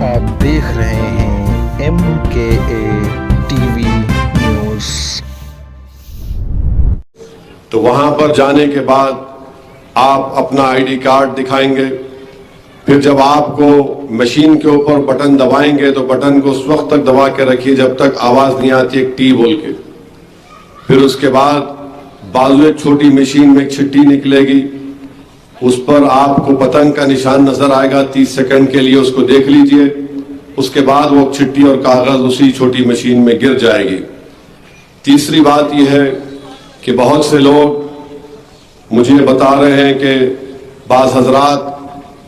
आप देख रहे हैं MKA टीवी न्यूज़। तो वहां पर जाने के बाद आप अपना आईडी कार्ड दिखाएंगे। फिर जब आपको मशीन के ऊपर बटन दबाएंगे तो बटन को उस वक्त तक दबा के रखिए जब तक आवाज नहीं आती एक टी बोल के। फिर उसके बाद बाजू एक छोटी मशीन में एक छिट्टी निकलेगी, उस पर आपको पतंग का निशान नजर आएगा। 30 सेकंड के लिए उसको देख लीजिए। उसके बाद वो छिट्टी और कागज उसी छोटी मशीन में गिर जाएगी। तीसरी बात यह है कि बहुत से लोग मुझे बता रहे हैं कि बाज़ हजरात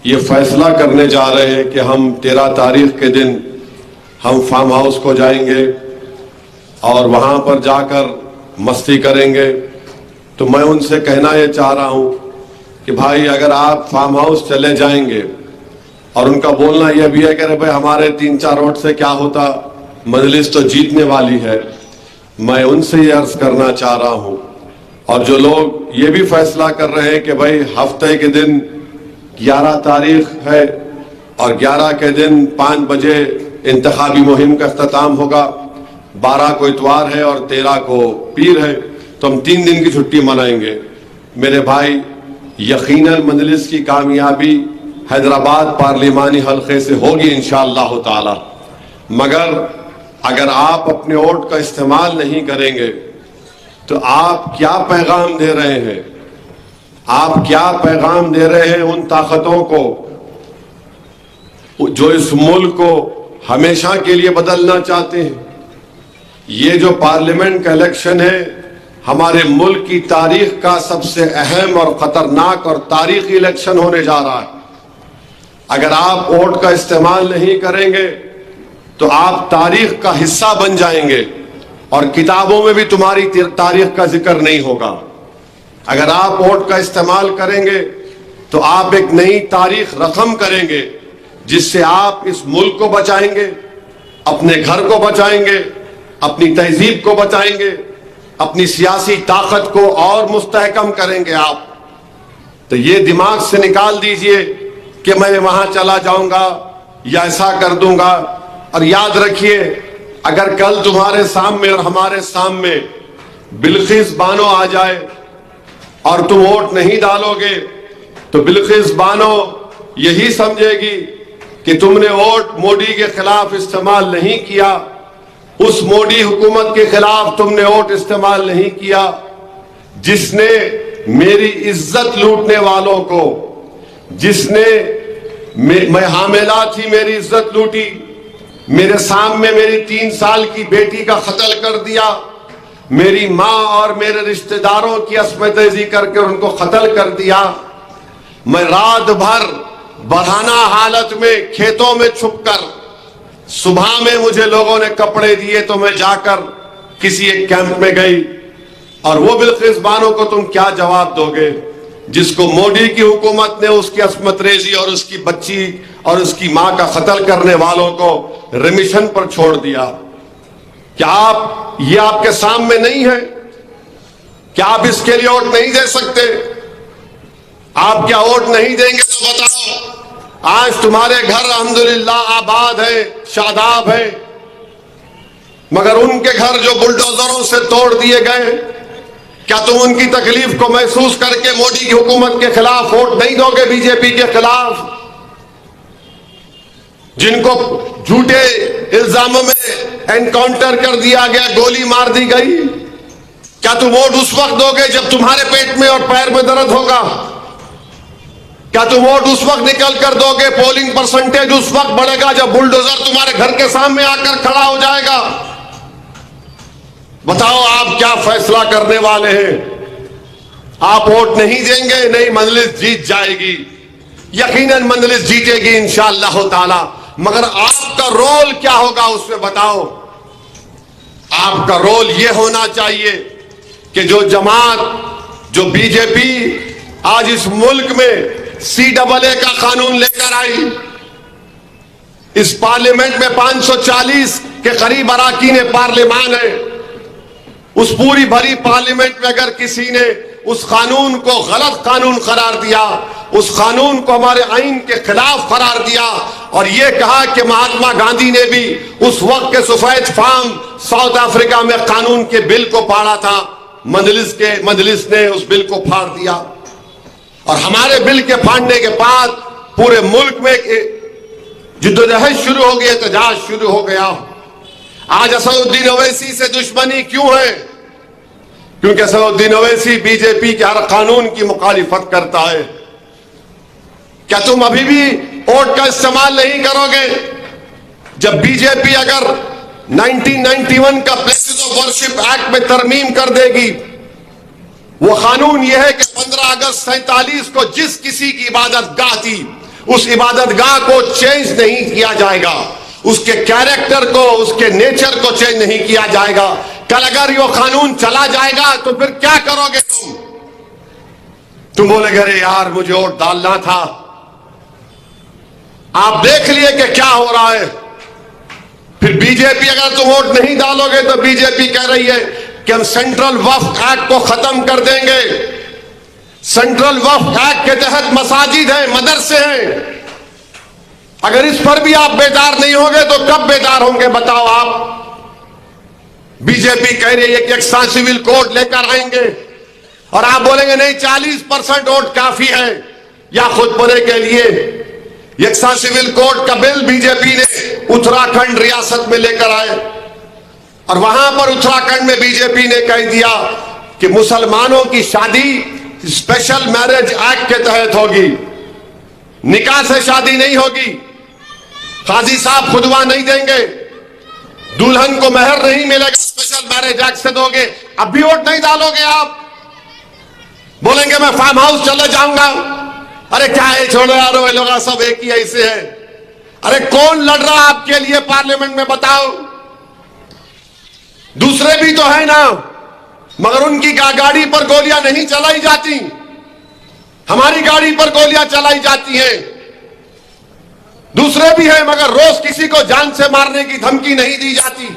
ये फैसला करने जा रहे हैं कि हम 13 तारीख के दिन हम फार्म हाउस को जाएंगे और वहां पर जाकर मस्ती करेंगे। तो मैं उनसे कहना ये चाह रहा हूं कि भाई अगर आप फार्म हाउस चले जाएंगे, और उनका बोलना यह भी है कि अरे भाई हमारे 3-4 वोट से क्या होता, मजलिस तो जीतने वाली है। मैं उनसे ये अर्ज करना चाह रहा हूं, और जो लोग ये भी फैसला कर रहे हैं कि भाई हफ्ते के दिन 11 तारीख है और 11 के दिन 5 बजे इंतखाबी मुहिम का अख्ताम होगा, 12 को इतवार है और 13 को पीर है, तो हम 3 दिन की छुट्टी मनाएंगे। मेरे भाई यकीनन मजलिस की कामयाबी हैदराबाद पार्लिमानी हल्के से होगी इंशाअल्लाह ताला। मगर अगर आप अपने वोट का इस्तेमाल नहीं करेंगे तो आप क्या पैगाम दे रहे हैं? आप क्या पैगाम दे रहे हैं उन ताकतों को जो इस मुल्क को हमेशा के लिए बदलना चाहते हैं? ये जो पार्लियामेंट का इलेक्शन है हमारे मुल्क की तारीख का सबसे अहम और खतरनाक और तारीखी इलेक्शन होने जा रहा है। अगर आप वोट का इस्तेमाल नहीं करेंगे तो आप तारीख का हिस्सा बन जाएंगे और किताबों में भी तुम्हारी तारीख का जिक्र नहीं होगा। अगर आप वोट का इस्तेमाल करेंगे तो आप एक नई तारीख रकम करेंगे जिससे आप इस मुल्क को बचाएंगे, अपने घर को बचाएंगे, अपनी तहजीब को बचाएंगे, अपनी सियासी ताकत को और मुस्तहकम करेंगे आप। तो ये दिमाग से निकाल दीजिए कि मैं वहां चला जाऊंगा या ऐसा कर दूंगा। और याद रखिए, अगर कल तुम्हारे सामने और हमारे सामने बिल्किस बानो आ जाए और तुम वोट नहीं डालोगे तो बिल्किस बानो यही समझेगी कि तुमने वोट मोदी के खिलाफ इस्तेमाल नहीं किया, उस मोदी हुकूमत के खिलाफ तुमने वोट इस्तेमाल नहीं किया जिसने मेरी इज्जत लूटने वालों को, जिसने मैं हामिला थी मेरी इज्जत लूटी, मेरे सामने मेरी 3 साल की बेटी का कत्ल कर दिया, मेरी माँ और मेरे रिश्तेदारों की अस्मतेजी करके उनको कत्ल कर दिया। मैं रात भर बरहाना हालत में खेतों में छुपकर, सुबह में मुझे लोगों ने कपड़े दिए तो मैं जाकर किसी एक कैंप में गई। और वो बिल्किस बानो को तुम क्या जवाब दोगे जिसको मोदी की हुकूमत ने उसकी अस्मत रेजी और उसकी बच्ची और उसकी मां का कत्ल करने वालों को रिमिशन पर छोड़ दिया? क्या आप ये आपके सामने नहीं है? क्या आप इसके लिए वोट नहीं दे सकते? आप क्या वोट नहीं देंगे तो बताओ। आज तुम्हारे घर अल्हम्दुलिल्लाह आबाद है, शादाब है, मगर उनके घर जो बुलडोजरों से तोड़ दिए गए, क्या तुम उनकी तकलीफ को महसूस करके मोदी की हुकूमत के खिलाफ वोट नहीं दोगे? बीजेपी के खिलाफ जिनको झूठे इल्जामों में एनकाउंटर कर दिया गया, गोली मार दी गई, क्या तुम वोट उस वक्त दोगे जब तुम्हारे पेट में और पैर में दर्द होगा? क्या तुम वोट उस वक्त निकल कर दोगे? पोलिंग परसेंटेज उस वक्त बढ़ेगा जब बुलडोजर तुम्हारे घर के सामने आकर खड़ा हो जाएगा। बताओ आप क्या फैसला करने वाले हैं? आप वोट नहीं देंगे, नहीं, मजलिस जीत जाएगी, यकीनन मजलिस जीतेगी इंशाअल्लाह ताला। मगर आपका रोल क्या होगा उसमें बताओ। आपका रोल यह होना चाहिए कि जो जमात, जो बीजेपी आज इस मुल्क में CAA का कानून लेकर आई, इस पार्लियामेंट में 540 के करीब अराकीन पार्लियामान है, उस पूरी भरी पार्लियामेंट में अगर किसी ने उस कानून को गलत कानून करार दिया उस कानून को हमारे आइन के खिलाफ करार दिया और यह कहा कि महात्मा गांधी ने भी उस वक्त के सफेद फार्म साउथ अफ्रीका में कानून के बिल को फाड़ा था। मजलिस ने उस बिल को फाड़ दिया और हमारे बिल के फाड़ने के बाद पूरे मुल्क में जिद्दोजहद शुरू हो गई, एहतजाज शुरू हो गया। आज असदुद्दीन ओवैसी से दुश्मनी क्यों है? क्योंकि असदुद्दीन ओवैसी बीजेपी के हर कानून की मुखालिफत करता है। क्या तुम अभी भी वोट का इस्तेमाल नहीं करोगे? जब बीजेपी अगर 1991 का प्लेसेस ऑफ वर्शिप एक्ट में तरमीम कर देगी, वो कानून यह है कि 15 अगस्त 47 को जिस किसी की इबादत गाह थी उस इबादत गाह को चेंज नहीं किया जाएगा, उसके कैरेक्टर को, उसके नेचर को चेंज नहीं किया जाएगा। कल अगर ये कानून चला जाएगा तो फिर क्या करोगे तुम बोलेगे अरे यार मुझे वोट डालना था। आप देख लिए कि क्या हो रहा है। फिर बीजेपी अगर तुम वोट नहीं डालोगे तो बीजेपी कह रही है कि हम सेंट्रल वक्फ एक्ट को खत्म कर देंगे। सेंट्रल वक्फ एक्ट के तहत मसाजिद हैं, मदरसे हैं। अगर इस पर भी आप बेदार नहीं होंगे तो कब बेदार होंगे बताओ आप? बीजेपी कह रही है कि एक सिविल कोड लेकर आएंगे और आप बोलेंगे नहीं 40% वोट काफी है या खुदबरे के लिए। यकसा सिविल कोड का बिल बीजेपी ने उत्तराखंड रियासत में लेकर आए और वहां पर उत्तराखंड में बीजेपी ने कह दिया कि मुसलमानों की शादी स्पेशल मैरिज एक्ट के तहत होगी, निकाह से शादी नहीं होगी, काजी साहब खुदवा नहीं देंगे, दुल्हन को मेहर नहीं मिलेगा, स्पेशल मैरिज एक्ट से दोगे। अब भी वोट नहीं डालोगे आप? बोलेंगे मैं फार्म हाउस चले जाऊंगा। अरे क्या है, छोड़ो यार, ये लोग सब एक ही ऐसे है। अरे कौन लड़ रहा आपके लिए पार्लियामेंट में बताओ? दूसरे भी तो है ना, मगर उनकी गाड़ी पर गोलियां नहीं चलाई जाती, हमारी गाड़ी पर गोलियां चलाई जाती हैं। दूसरे भी हैं मगर रोज किसी को जान से मारने की धमकी नहीं दी जाती।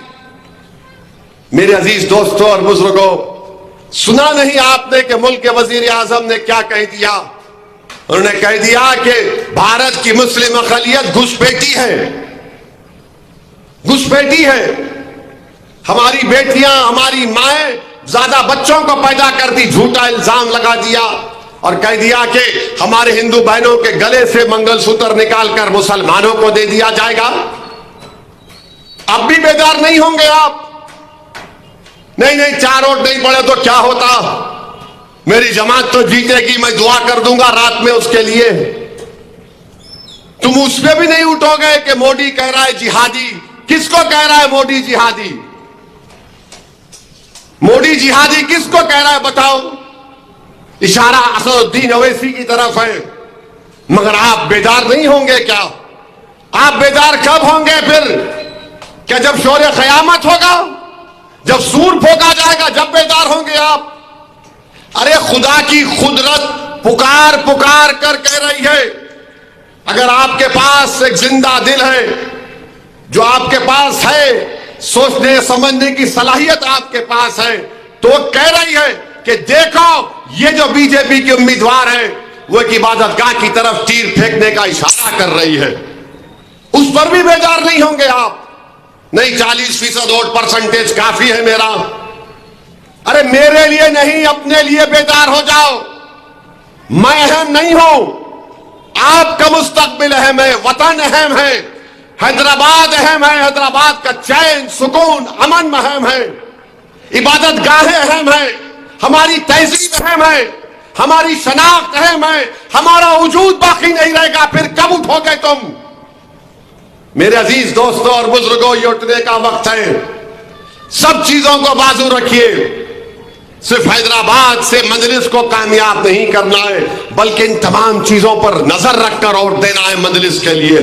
मेरे अजीज दोस्तों और बुजुर्गों, सुना नहीं आपने कि मुल्क के वजीर आजम ने क्या कह दिया? उन्होंने कह दिया कि भारत की मुस्लिम अक़लियत घुसपैठी है, घुसपैठी है। हमारी बेटियां, हमारी माएं ज्यादा बच्चों को पैदा करती, झूठा इल्जाम लगा दिया और कह दिया कि हमारे हिंदू बहनों के गले से मंगलसूत्र निकालकर मुसलमानों को दे दिया जाएगा। अब भी बेदार नहीं होंगे आप? नहीं 4 वोट नहीं पड़े तो क्या होता, मेरी जमात तो जीतेगी, मैं दुआ कर दूंगा रात में उसके लिए। तुम उस पर भी नहीं उठोगे कि मोदी कह रहा है जिहादी। किसको कह रहा है मोदी जिहादी? मोदी जिहादी किसको कह रहा है बताओ? इशारा असदुद्दीन ओवैसी की तरफ है। मगर आप बेदार नहीं होंगे क्या? आप बेदार कब होंगे फिर? क्या जब शोर क़यामत होगा, जब सूर फूंका जाएगा, जब बेदार होंगे आप? अरे खुदा की कुदरत पुकार पुकार कर कह रही है, अगर आपके पास एक जिंदा दिल है, जो आपके पास है, सोचने समझने की सलाहियत आपके पास है, तो कह रही है कि देखो ये जो बीजेपी की उम्मीदवार है वो एक इबादतगाह की तरफ तीर फेंकने का इशारा कर रही है। उस पर भी बेदार नहीं होंगे आप? नहीं 40% वोट परसेंटेज काफी है मेरा। अरे मेरे लिए नहीं, अपने लिए बेदार हो जाओ। मैं अहम नहीं हूं, आपका मुस्तकबिल अहम है, वतन अहम है, हैदराबाद अहम है, हैदराबाद का चैन सुकून अमन अहम है, इबादत गाहें अहम है, हमारी तहजीब अहम है, हमारी शनाख्त अहम है, हमारा वजूद बाकी नहीं रहेगा। फिर कब उठोगे तुम? मेरे अजीज दोस्तों और बुजुर्गों, ये उठने का वक्त है। सब चीजों को बाजू रखिए। सिर्फ हैदराबाद से मजलिस को कामयाब नहीं करना है, बल्कि इन तमाम चीजों पर नजर रखकर वोट देना है मजलिस के लिए।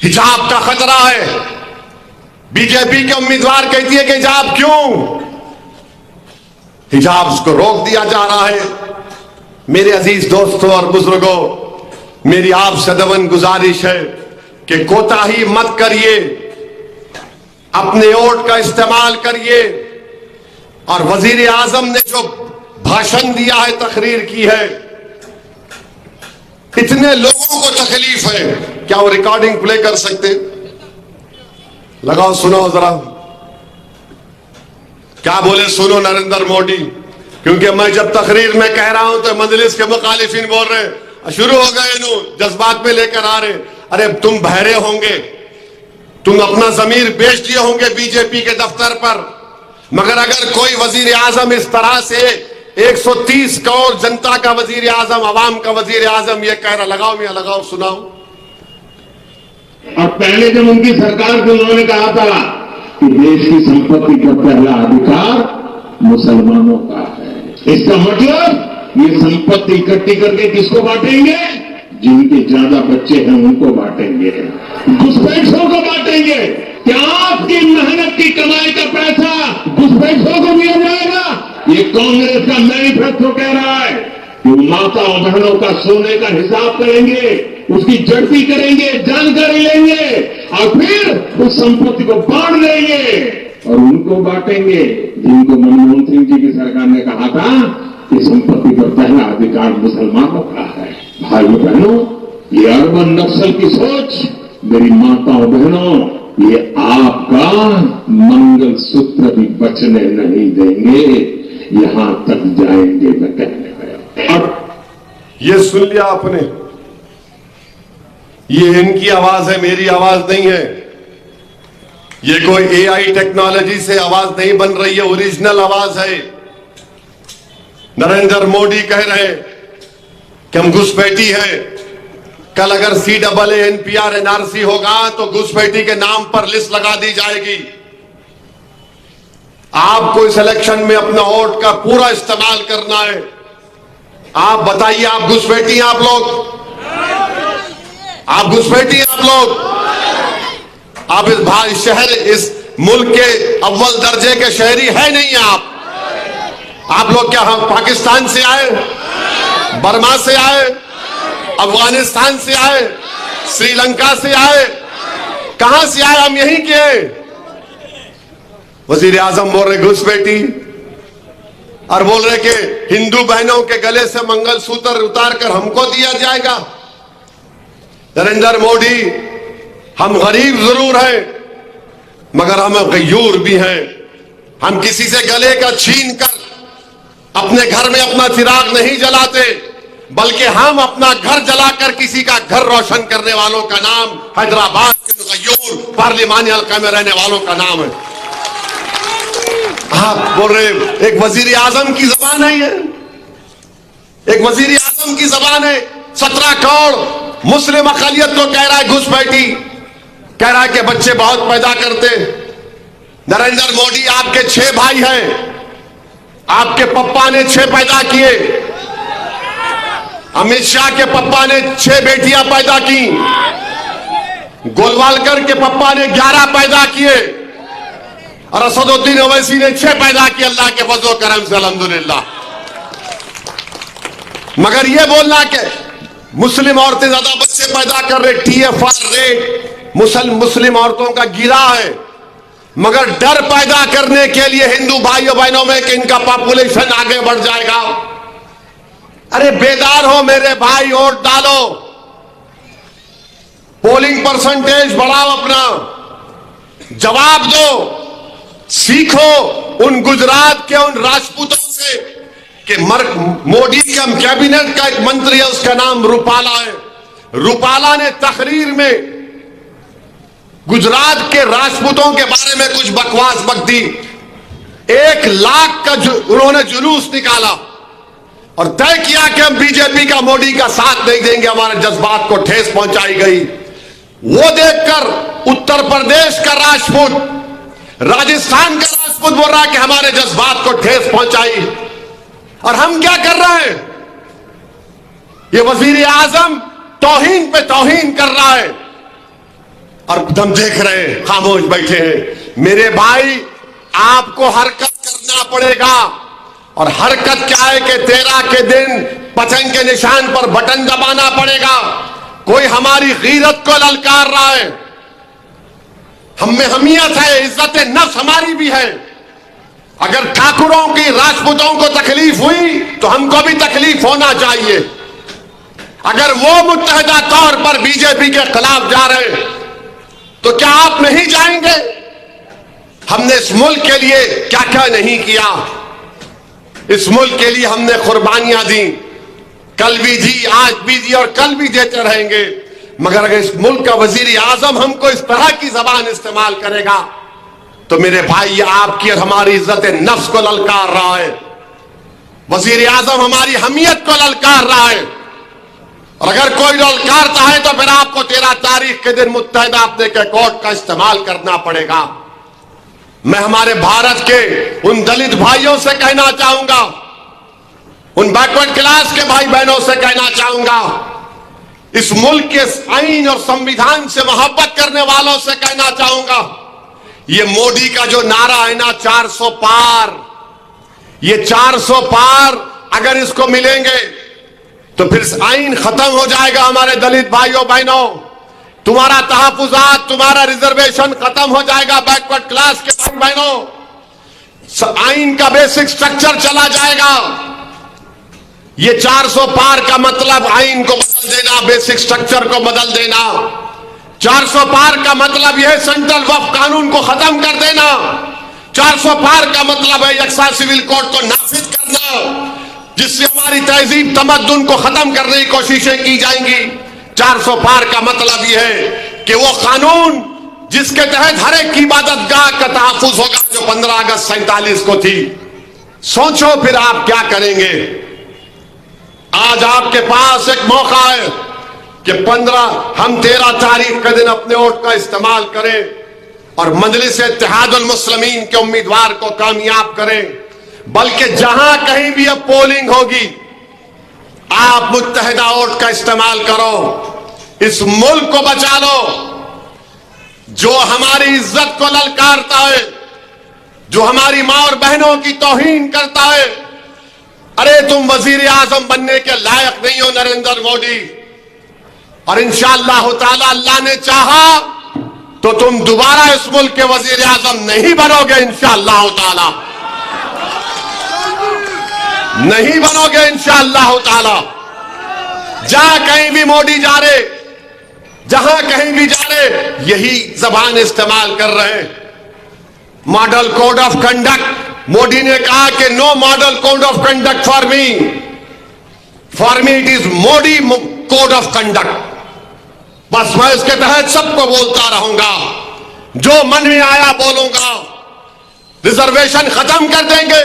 हिजाब का खतरा है। बीजेपी के उम्मीदवार कहती है कि हिजाब क्यों? हिजाब को रोक दिया जा रहा है। मेरे अजीज दोस्तों और बुजुर्गों, मेरी आपसे दवन गुजारिश है कि कोताही मत करिए, अपने वोट का इस्तेमाल करिए। और वजीर आजम ने जो भाषण दिया है, तकरीर की है, इतने लोगों को तकलीफ है, क्या वो रिकॉर्डिंग प्ले कर सकते? लगाओ, सुनो जरा क्या बोले, सुनो नरेंद्र मोदी। क्योंकि मैं जब तकरीर में कह रहा हूं तो मजलिस के मुखालिफिन बोल रहे हैं, शुरू हो गए जज्बात में लेकर आ रहे। अरे तुम बहरे होंगे, तुम अपना जमीर बेच दिए होंगे बीजेपी के दफ्तर पर, मगर अगर कोई वजीर आजम इस तरह से 130 करोड़ जनता का वजीर आजम, अवाम का वजीर आजम ये कह रहा, लगाओ मियां लगाओ, सुनाओ। और पहले जब उनकी सरकार थी उन्होंने कहा था कि देश की संपत्ति का पहला अधिकार मुसलमानों का है। इसका मतलब ये संपत्ति इकट्ठी करके किसको बांटेंगे? जिनके ज्यादा बच्चे हैं उनको बांटेंगे, घुसपैठियों को बांटेंगे। क्या आपकी मेहनत की कमाई का पैसा घुसपैठियों को दिया जाएगा? ये कांग्रेस का मैनिफेस्टो कह रहा है कि माता और बहनों का सोने का हिसाब करेंगे, उसकी जड़ती करेंगे, जानकारी लेंगे और फिर उस संपत्ति को बांट देंगे और उनको बांटेंगे जिनको मनमोहन सिंह जी की सरकार ने कहा था कि संपत्ति का पहला अधिकार मुसलमानों का है। भाइयों बहनों, ये अरबन नक्सल की सोच, मेरी माताओं बहनों, ये आपका मंगल सूत्र भी बचने नहीं देंगे, यहां तक जाएंगे मैं कहने गया। अब ये सुन लिया आपने, ये इनकी आवाज है, मेरी आवाज नहीं है। ये कोई एआई टेक्नोलॉजी से आवाज नहीं बन रही है, ओरिजिनल आवाज है। नरेंद्र मोदी कह रहे हैं कि हम घुसपैठी है। कल अगर CAA NPR NRC होगा तो घुसपैठी के नाम पर लिस्ट लगा दी जाएगी। आपको इस इलेक्शन में अपना वोट का पूरा इस्तेमाल करना है। आप बताइए, आप घुसपैठी हैं? आप लोग, आप घुसपैठी हैं? आप लोग, आप इस भाई शहर, इस मुल्क के अव्वल दर्जे के शहरी है नहीं आप लोग क्या हम पाकिस्तान से आए, बर्मा से आए, अफगानिस्तान से आए, श्रीलंका से आए, कहां से आए? हम यहीं के हैं। वजीर आजम बोल रहे घुसपैठी और बोल रहे कि हिंदू बहनों के गले से मंगलसूत्र उतार कर हमको दिया जाएगा। नरेंद्र मोदी, हम गरीब जरूर हैं मगर हम गयूर भी हैं। हम किसी से गले का छीन कर अपने घर में अपना चिराग नहीं जलाते, बल्कि हम अपना घर जलाकर किसी का घर रोशन करने वालों का नाम हैदराबाद के गयूर पार्लिमानी हल्का में रहने वालों का नाम है। आप बोल रहे एक वजीर आजम की जबान है, ये एक वजीर आजम की जबान है। 17 करोड़ मुस्लिम अकलियत को कह रहा है घुसपैठी, कह रहा है कि बच्चे बहुत पैदा करते। नरेंद्र मोदी, आपके 6 भाई हैं, आपके पप्पा ने 6 पैदा किए, अमित शाह के पप्पा ने 6 बेटियां पैदा की, गोलवालकर के पप्पा ने 11 पैदा किए और असदुद्दीन ओवैसी ने 6 पैदा किए। अल्लाह के फजल करम से अल्हम्दुलिल्लाह। मगर यह बोलना कि मुस्लिम औरतें ज्यादा बच्चे पैदा कर रहे, TFR रेट मुस्लिम औरतों का गिरा है, मगर डर पैदा करने के लिए हिंदू भाइयों बहनों में कि इनका पॉपुलेशन आगे बढ़ जाएगा। अरे बेदार हो मेरे भाई, वोट डालो, पोलिंग परसेंटेज बढ़ाओ, अपना जवाब दो, सीखो उन गुजरात के उन राजपूतों से कि मोदी का कैबिनेट का एक मंत्री है, उसका नाम रूपाला है। रूपाला ने तकरीर में गुजरात के राजपूतों के बारे में कुछ बकवास बक दी। 1 लाख का उन्होंने जुलूस निकाला और तय किया कि हम बीजेपी का, मोदी का साथ नहीं देंगे, हमारे जज्बात को ठेस पहुंचाई गई। वो देखकर उत्तर प्रदेश का राजपूत, राजस्थान का राजपूत बोल रहा है कि हमारे जज्बात को ठेस पहुंचाई। और हम क्या कर रहे हैं? ये वजीर आजम तौहीन पे तौहीन कर रहा है और हम देख रहे हैं, खामोश बैठे हैं। मेरे भाई, आपको हरकत करना पड़ेगा। और हरकत क्या है कि 13 के दिन पतंग के निशान पर बटन दबाना पड़ेगा। कोई हमारी गीरत को ललकार रहा है, हम में हमियत है, इज्जत नफ्स हमारी भी है। अगर ठाकुरों की, राजपूतों को तकलीफ हुई तो हमको भी तकलीफ होना चाहिए। अगर वो मुत्तहदा तौर पर बीजेपी के खिलाफ जा रहे हैं तो क्या आप नहीं जाएंगे? हमने इस मुल्क के लिए क्या क्या नहीं किया, इस मुल्क के लिए हमने कुर्बानियां दी, कल भी दी, आज भी दी और कल भी देते रहेंगे। मगर अगर इस मुल्क का वजीर आजम हमको इस तरह की जबान इस्तेमाल करेगा तो मेरे भाई ये आपकी और हमारी इज्जत नफ्स को ललकार रहा है। वजीर आजम हमारी हमियत को ललकार रहा है, और अगर कोई ललकारता है तो फिर आपको 13 तारीख के दिन मुत्तहदा अपने के कोर्ट का इस्तेमाल करना पड़ेगा। मैं हमारे भारत के उन दलित भाइयों से कहना चाहूंगा, उन बैकवर्ड क्लास के भाई बहनों से कहना चाहूंगा, इस मुल्क के आईन और संविधान से मोहब्बत करने वालों से कहना चाहूंगा, ये मोदी का जो नारा है ना 400 पार, ये 400 पार अगर इसको मिलेंगे तो फिर आईन खत्म हो जाएगा। हमारे दलित भाइयों बहनों, तुम्हारा तहफुजात, तुम्हारा रिजर्वेशन खत्म हो जाएगा। बैकवर्ड क्लास के भाई बहनों, आईन का बेसिक स्ट्रक्चर चला जाएगा। ये 400 पार का मतलब आईन को बदल देना, बेसिक स्ट्रक्चर को बदल देना। 400 पार का मतलब यह सेंट्रल वक्फ कानून को खत्म कर देना। 400 पार का मतलब है यकसा सिविल कोड को नाफिज करना, जिससे हमारी तहजीब तमद्दुन को खत्म करने की कोशिशें की जाएंगी। 400 पार का मतलब यह है कि वो कानून जिसके तहत हर एक की इबादत गाह का तहफ्फुज होगा जो 15 अगस्त 47 को थी। सोचो फिर आप क्या करेंगे। आज आपके पास एक मौका है कि हम 13 तारीख के दिन अपने वोट का इस्तेमाल करें और मजलिस इत्तेहादुल मुस्लिमीन के उम्मीदवार को कामयाब करें। बल्कि जहां कहीं भी अब पोलिंग होगी आप मुत्तहिदा वोट का इस्तेमाल करो, इस मुल्क को बचा लो। जो हमारी इज्जत को ललकारता है, जो हमारी मां और बहनों की तौहीन करता है, अरे तुम वजीर आजम बनने के लायक नहीं हो नरेंद्र मोदी, और इंशाअल्लाह ताला अल्लाह ने चाहा तो तुम दोबारा इस मुल्क के वजीर आजम नहीं बनोगे। इंशाअल्लाह ताला नहीं बनोगे इंशाअल्लाह ताला। जहां कहीं भी मोदी जा रहे, जहां कहीं भी जा रहे, यही जबान इस्तेमाल कर रहे हैं। Model code of conduct, Modi ने कहा कि no model code of conduct for me it is Modi code of conduct. बस मैं इसके तहत सबको बोलता रहूंगा, जो मन में आया बोलूंगा। रिजर्वेशन खत्म कर देंगे।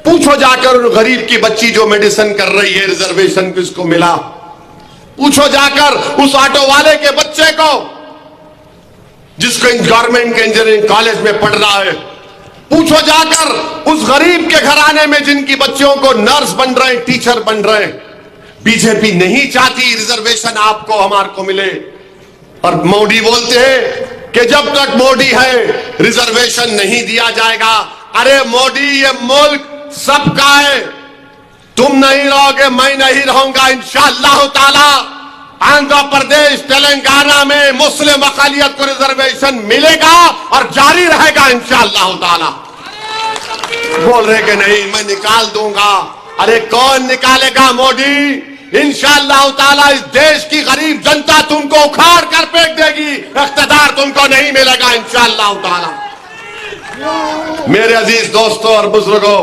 पूछो जाकर उन गरीब की बच्ची जो मेडिसिन कर रही है, रिजर्वेशन किसको मिला? पूछो जाकर उस ऑटो वाले के बच्चे को जिसको गवर्नमेंट के इंजीनियरिंग कॉलेज में पढ़ रहा है। पूछो जाकर उस गरीब के घराने में जिनकी बच्चियों को नर्स बन रहे, टीचर बन रहे। बीजेपी नहीं चाहती रिजर्वेशन आपको हमारे को मिले, और मोदी बोलते हैं कि जब तक मोदी है रिजर्वेशन नहीं दिया जाएगा। अरे मोदी, ये मुल्क सबका है, तुम नहीं रहोगे, मैं नहीं रहूंगा। इंशाअल्लाह ताला आंध्र प्रदेश, तेलंगाना में मुस्लिम अक़लियत को रिजर्वेशन मिलेगा और जारी रहेगा इंशाअल्लाह ताला। बोल रहे कि नहीं मैं निकाल दूंगा। अरे कौन निकालेगा? मोदी। इंशाअल्लाह ताला इस देश की गरीब जनता तुमको उखाड़ कर फेंक देगी, इख्तिदार तुमको नहीं मिलेगा इंशाअल्लाह ताला। मेरे अजीज दोस्तों और बुजुर्गों,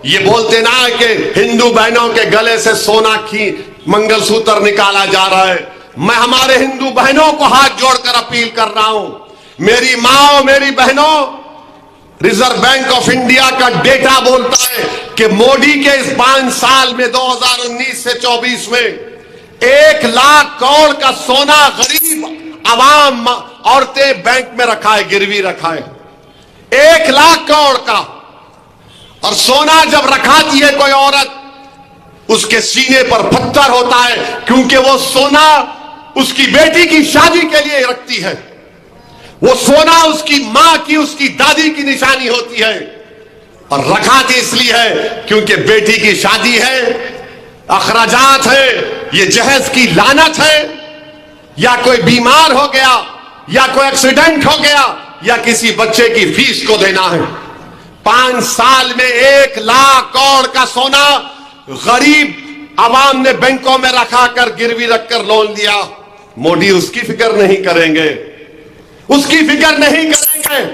ये बोलते ना कि हिंदू बहनों के गले से सोना की मंगलसूत्र निकाला जा रहा है। मैं हमारे हिंदू बहनों को हाथ जोड़कर अपील कर रहा हूं, मेरी मां, मेरी बहनों, रिजर्व बैंक ऑफ इंडिया का डेटा बोलता है कि मोदी के इस 5 साल में 2019 से 24 में 1 लाख करोड़ का सोना गरीब आवाम, औरतें बैंक में रखा है, गिरवी रखा है। 1 लाख करोड़ का। और सोना जब रखाती है कोई औरत, उसके सीने पर पत्थर होता है, क्योंकि वो सोना उसकी बेटी की शादी के लिए रखती है। वो सोना उसकी मां की, उसकी दादी की निशानी होती है, और रखाती इसलिए है क्योंकि बेटी की शादी है, अखराजात है, ये जहेज की लानत है, या कोई बीमार हो गया, या कोई एक्सीडेंट हो गया, या किसी बच्चे की फीस को देना है। 5 साल में 1 लाख करोड़ का सोना गरीब आवाम ने बैंकों में रखा कर गिरवी रखकर लोन दिया, मोदी उसकी फिक्र नहीं करेंगे, उसकी फिक्र नहीं करेंगे।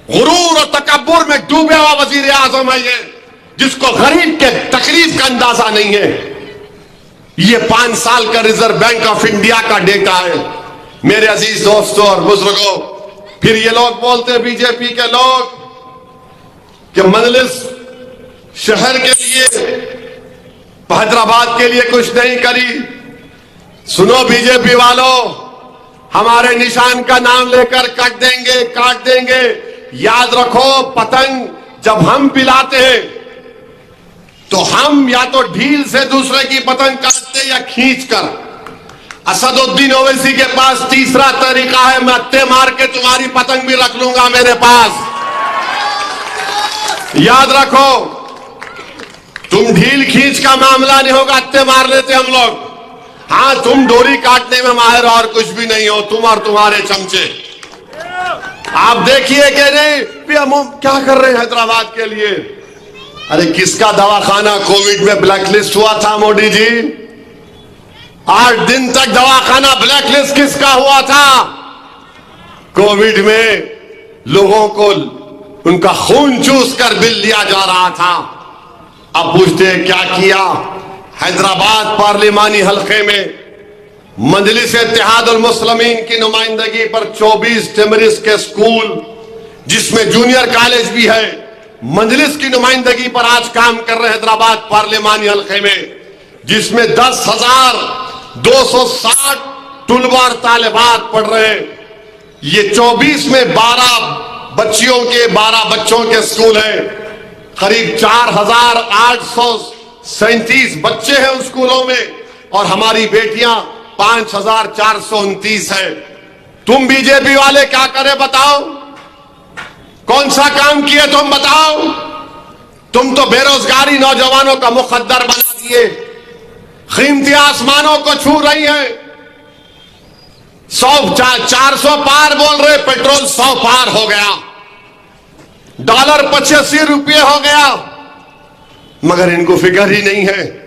गुरूर और तकब्बुर में डूबे हुआ वजीर आजम है ये, जिसको गरीब के तकलीफ का अंदाजा नहीं है। ये 5 साल का रिजर्व बैंक ऑफ इंडिया का डेटा है। मेरे अजीज दोस्तों और बुजुर्गों, फिर ये लोग बोलते बीजेपी के लोग कि मजलिस शहर के लिए, हैदराबाद के लिए कुछ नहीं करी। सुनो बीजेपी वालों, हमारे निशान का नाम लेकर काट देंगे। याद रखो, पतंग जब हम पिलाते हैं तो हम या तो ढील से दूसरे की पतंग काटते या खींच कर। असदुद्दीन ओवैसी के पास तीसरा तरीका है, मैं अत्ते मार के तुम्हारी पतंग भी रख लूंगा मेरे पास। याद रखो, तुम ढील खींच का मामला नहीं होगा, अत्ते मार लेते हम लोग। हाँ, तुम डोरी काटने में माहिर और कुछ भी नहीं हो, तुम और तुम्हारे चमचे। आप देखिए कि नहीं हम क्या कर रहे हैं हैदराबाद के लिए। अरे किसका दवाखाना कोविड में ब्लैकलिस्ट हुआ था मोदी जी? 8 दिन तक दवाखाना ब्लैकलिस्ट किसका हुआ था? कोविड में लोगों को उनका खून चूस कर बिल दिया जा रहा था। अब पूछते हैं क्या किया? हैदराबाद पार्लिमानी हलके में मजलिस इत्तेहाद उल मुस्लिमीन की नुमाइंदगी पर 24 टिमरिस के स्कूल, जिसमें जूनियर कॉलेज भी है, मजलिस की नुमाइंदगी पर आज काम कर रहे हैदराबाद पार्लिमानी हलके में, जिसमें 10,260 तुलबा और तालिबात पढ़ रहे हैं। ये 24 में 12 बच्चों के स्कूल हैं। करीब 4,837 बच्चे हैं उन स्कूलों में, और हमारी बेटियां 5,429 है। तुम बीजेपी वाले क्या करें बताओ? कौन सा काम किए तुम बताओ? तुम तो बेरोजगारी नौजवानों का मुकद्दर बना दिए, कीमती आसमानों को छू रही है। 400 पार बोल रहे, पेट्रोल 100 पार हो गया, डॉलर 85 रुपये हो गया, मगर इनको फिक्र ही नहीं है।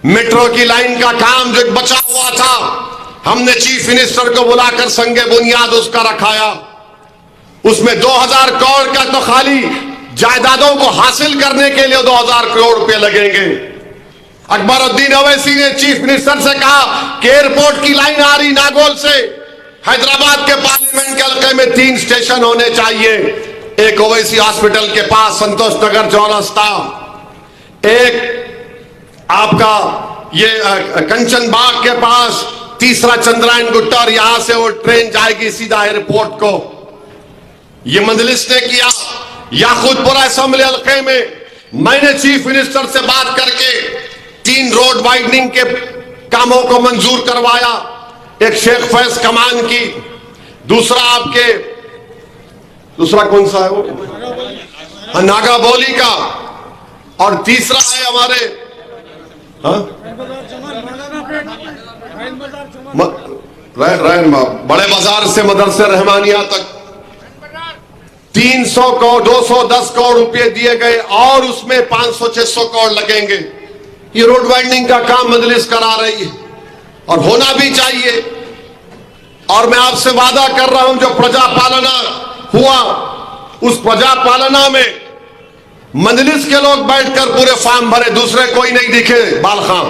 मेट्रो की लाइन का काम जो बचा हुआ था, हमने चीफ मिनिस्टर को बुलाकर संगे बुनियाद उसका रखाया। उसमें 2000 करोड़ का तो खाली जायदादों को हासिल करने के लिए 2000 करोड़ रुपए लगेंगे। अकबरुद्दीन ओवैसी ने चीफ मिनिस्टर से कहा कि एयरपोर्ट की लाइन आ रही नागौल से हैदराबाद के पार्लियामेंट के हल्के में 3 स्टेशन होने चाहिए। एक ओवैसी हॉस्पिटल के पास संतोष नगर चौरस्ता, एक आपका ये कंचन बाग के पास, तीसरा चंद्रायन गुट्टा, और यहां से वो ट्रेन जाएगी सीधा एयरपोर्ट को। ये मजलिस ने किया। याकूतपुरा असेंबली हल्के में मैंने चीफ मिनिस्टर से बात करके 3 रोड वाइडनिंग के कामों को मंजूर करवाया। एक शेख फैज कमान की, दूसरा कौन सा है वो, नागाबोली का, और तीसरा है हमारे बड़े बाजार से मदरसे रहमानिया तक 300 करोड़ 210 करोड़ रुपए दिए गए, और उसमें 500-600 करोड़ लगेंगे। ये रोड वाइडनिंग का काम मजलिस करा रही है, और होना भी चाहिए। और मैं आपसे वादा कर रहा हूं, जो प्रजा पालना हुआ, उस प्रजा पालना में मजलिस के लोग बैठकर पूरे फॉर्म भरे, दूसरे कोई नहीं दिखे, बालखां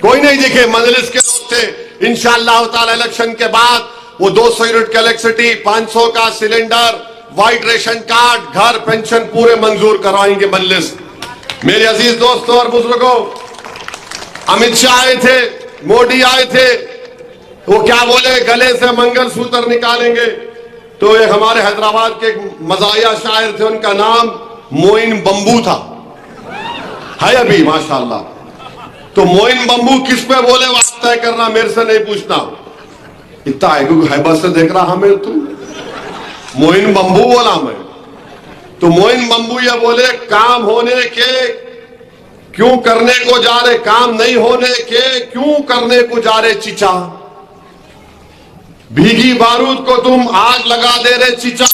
कोई नहीं दिखे, मजलिस के लोग थे। इंशाअल्लाह ताला इलेक्शन के बाद वो 200 यूनिट का इलेक्ट्रिसिटी, 500 का सिलेंडर, व्हाइट रेशन कार्ड, घर, पेंशन पूरे मंजूर करवाएंगे मजलिस। मेरे अजीज दोस्तों और बुजुर्गों, अमित शाह आए थे, मोदी आए थे, वो क्या बोले, गले से मंगलसूत्र निकालेंगे। तो एक हमारे हैदराबाद के मजाया शायर थे, उनका नाम मोइन बंबू था, है अभी माशाल्लाह। तो मोइन बंबू किस पे बोले वक्त तय करना, मेरे से नहीं पूछना। इतना हैबत से देख रहा हमें तू, मोइन बंबू बोला मैं। तो मोइन बंबू ये बोले, काम होने के क्यों करने को जा रहे, काम नहीं होने के क्यों करने को जा रहे चिचा, भीगी बारूद को तुम आग लगा दे रहे चिचा,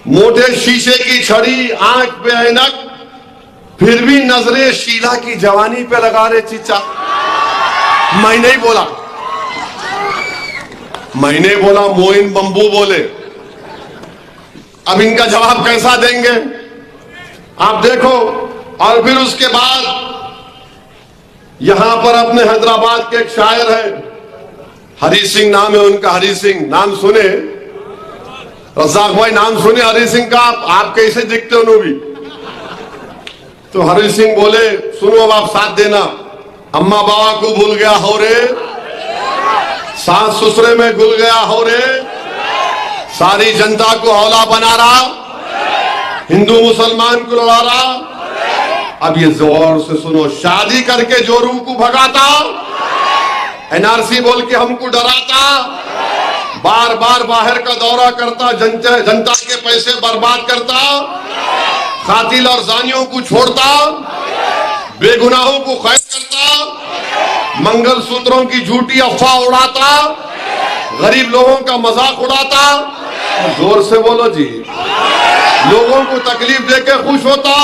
मोटे शीशे की छड़ी, आंख पे ऐनक, फिर भी नजरे शीला की जवानी पे लगा रहे चीचा। मैं नहीं बोला, मैंने बोला, मोइन बंबू बोले। अब इनका जवाब कैसा देंगे आप देखो। और फिर उसके बाद यहां पर अपने हैदराबाद के एक शायर है, हरी सिंह नाम है उनका, हरी सिंह नाम सुने? रज़ाक भाई नाम सुने हरी सिंह का? आप कैसे दिखते हो भी? तो हरी सिंह बोले, सुनो अब आप साथ देना। अम्मा बाबा को भूल गया हो रे, सास ससुरे में घुल गया हो रे, सारी जनता को हौला बना रहा, हिंदू मुसलमान को लड़ा रहा। अब ये जोर से सुनो, शादी करके जोरू को भगाता, एनआरसी बोल के हमको डराता, बार बार बाहर का दौरा करता, जनता के पैसे बर्बाद करता, कातिल और जानियों को छोड़ता, बेगुनाहों को कैद करता, मंगल सूत्रों की झूठी अफवाह उड़ाता, गरीब लोगों का मजाक उड़ाता। जोर से बोलो जी। लोगों को तकलीफ देकर खुश होता,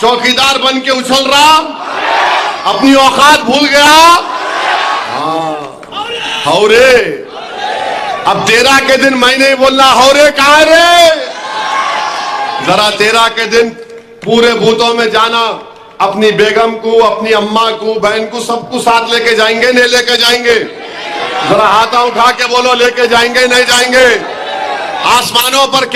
चौकीदार बन के उछल रहा, अपनी औकात भूल गया। हौरे, अब 13 के दिन मैं नहीं बोलना हौरे कहां रे। जरा 13 के दिन पूरे बूथों में जाना, अपनी बेगम को, अपनी अम्मा को, बहन को, सबको साथ लेके जाएंगे नहीं लेके जाएंगे? जरा हाथ उठा के बोलो, लेके जाएंगे नहीं जाएंगे? आसमानों पर क्या